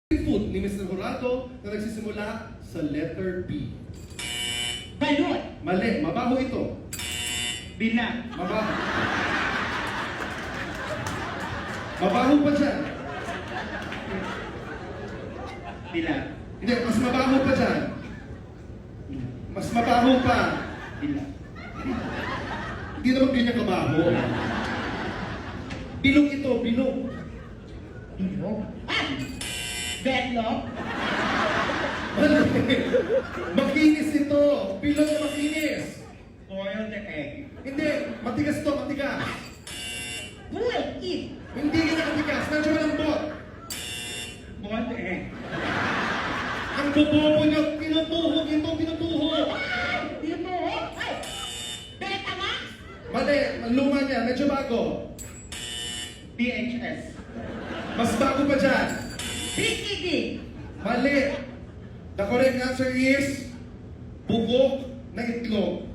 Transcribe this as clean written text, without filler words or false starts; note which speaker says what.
Speaker 1: Food ni Mr. Jurado na nagsisimula sa letter B.
Speaker 2: Balot.
Speaker 1: Mali, mabaho ito.
Speaker 2: Bilang.
Speaker 1: Mabaho. Mabaho pa dyan.
Speaker 2: Bilang.
Speaker 1: Hindi, mas mabaho pa dyan. Mas mabaho pa.
Speaker 2: Bilang.
Speaker 1: Hindi naman ganyan kabaho. Bilog ito, bilog.
Speaker 2: Bilog. Ah! Betlog.
Speaker 1: Mali. Makinis ito. Bilog na makinis.
Speaker 2: Boiled egg.
Speaker 1: Hindi, matigas to, matigas.
Speaker 2: Boiled egg.
Speaker 1: Hindi ganyan matigas. Medyo malambot.
Speaker 2: Boiled egg.
Speaker 1: Ang bobobo nyo, tinutuhog ito, tinutuhog.
Speaker 2: Tinutuhog. Ay! Betamax.
Speaker 1: Mali, ang luma niya, medyo bago.
Speaker 2: BHS.
Speaker 1: Mas bago pa dyan.
Speaker 2: BCD.
Speaker 1: Mali. The correct answer is bugok na itlog.